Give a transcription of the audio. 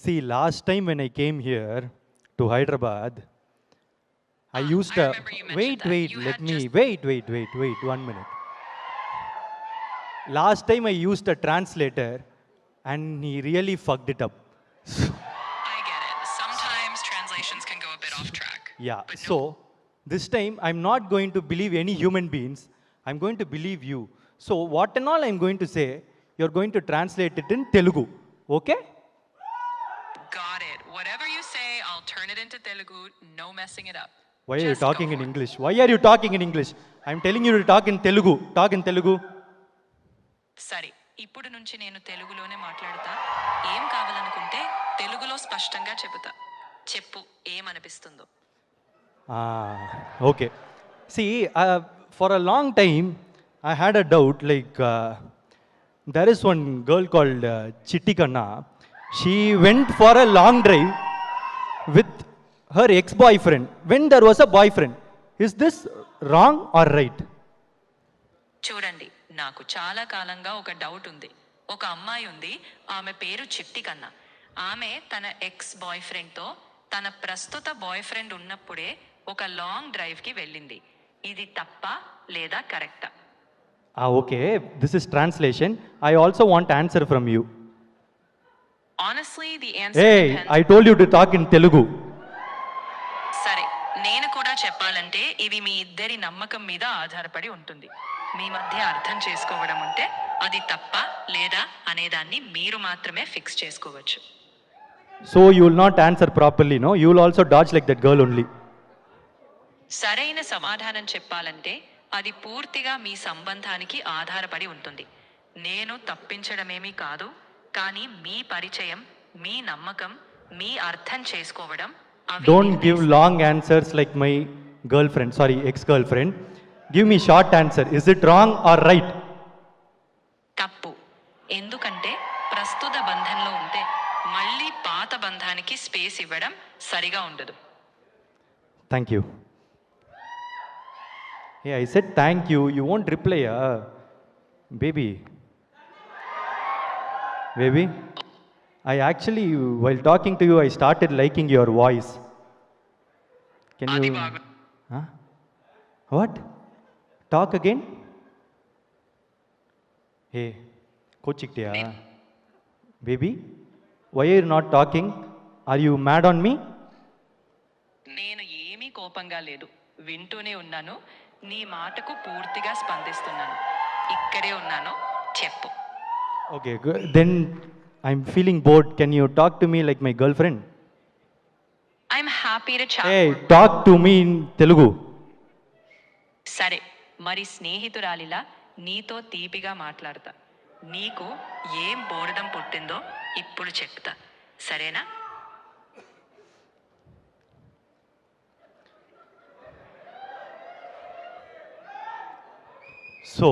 See, last time when I came here to Hyderabad, I used I a. remember you mentioned that. You Let had me. just- Wait, 1 minute. Last time I used a translator and he really fucked it up. I get it. Sometimes translations can go a bit off track. Yeah, But no, so this time I'm not going to believe any human beings. I'm going to believe you. So, what and all I'm going to say, you're going to translate it in Telugu. Okay? got it. Whatever you say, I'll turn it into Telugu. No messing it up. Why are you Just go talking in for it. English? Why are you talking in English? I'm telling you to talk in Telugu. Talk in Telugu. సరే ఇప్పుడు నుంచి నేను తెలుగులోనే మాట్లాడతా. ఏం కావాలనుకుంటే తెలుగులో స్పష్టంగా చెబుతా. చెప్పు ఏమనిపిస్తుందో. Okay. See, for a long time, I had a doubt like, there is one girl called Chitti Kanna. She went for a long drive with her ex boyfriend when there was a boyfriend. Is this wrong or right? చూడండి నాకు చాలా కాలంగా ఒక doubt ఉంది. ఒక అమ్మాయి ఉంది, ఆమె పేరు చిట్టి కన్నా. ఆమె తన ఎక్స్ బాయ్ ఫ్రెండ్తో తన ప్రస్తుత బాయ్ ఫ్రెండ్ ఉన్నప్పుడే ఒక లాంగ్ డ్రైవ్కి వెళ్ళింది. ఇది తప్ప లేదా కరెక్టా? Okay, this is translation. I also want answer from you. Honestly the answer Hey, I told you to talk in Telugu. సరే నేను కూడా చెప్పాలంటే ఇది మీ ఇద్దరి నమ్మకం మీద ఆధారపడి ఉంటుంది. మీ మధ్య అర్థం చేసుకోవడం ఉంటే అది తప్ప లేదా అనేదాన్ని మీరు మాత్రమే ఫిక్స్ చేసుకోవచ్చు. So you will not answer properly, no? You will also dodge like that girl only. సరైన సమాధానం చెప్పాలంటే అది పూర్తిగా మీ సంబంధానికి ఆధారపడి ఉంటుంది. నేను తప్పించడమేమీ కాదు, కానీ మీ పరిచయం, మీ నమ్మకం, మీ అర్థం చేసుకోవడం అవి Don't give long answers like my girlfriend, sorry, ex-girlfriend. Give me short answer. Is it wrong or right? తప్పు. ఎందుకంటే ప్రస్తుత బంధంలో ఉంటే మళ్ళీ పాత బంధానికి స్పేస్ ఇవ్వడం సరిగా ఉండదు. Thank you. Hey, I said thank you. You won't reply, baby. Baby, I actually, while talking to you, I started liking your voice. Can అది you? బాగు Huh? What? Talk again? Hey, Kochiktiya. Baby, why are you not talking? Are you mad on me? నేను ఏమీ కోపంగా లేదు, వింటూనే ఉన్నాను. నీ మాటకు పూర్తిగా స్పందిస్తున్నాను. ఇక్కడే ఉన్నాను, చెప్పు. Okay, good. Then I'm feeling bored. Can you talk to me like my girlfriend? I'm happy to chat. Hey, talk to me in Telugu. సరే మరి స్నేహితురాలిలా నీతో తీపిగా మాట్లాడతా. నీకు ఏం బోర్డం పుట్టిందో ఇప్పుడు చెప్తా, సరేనా? So,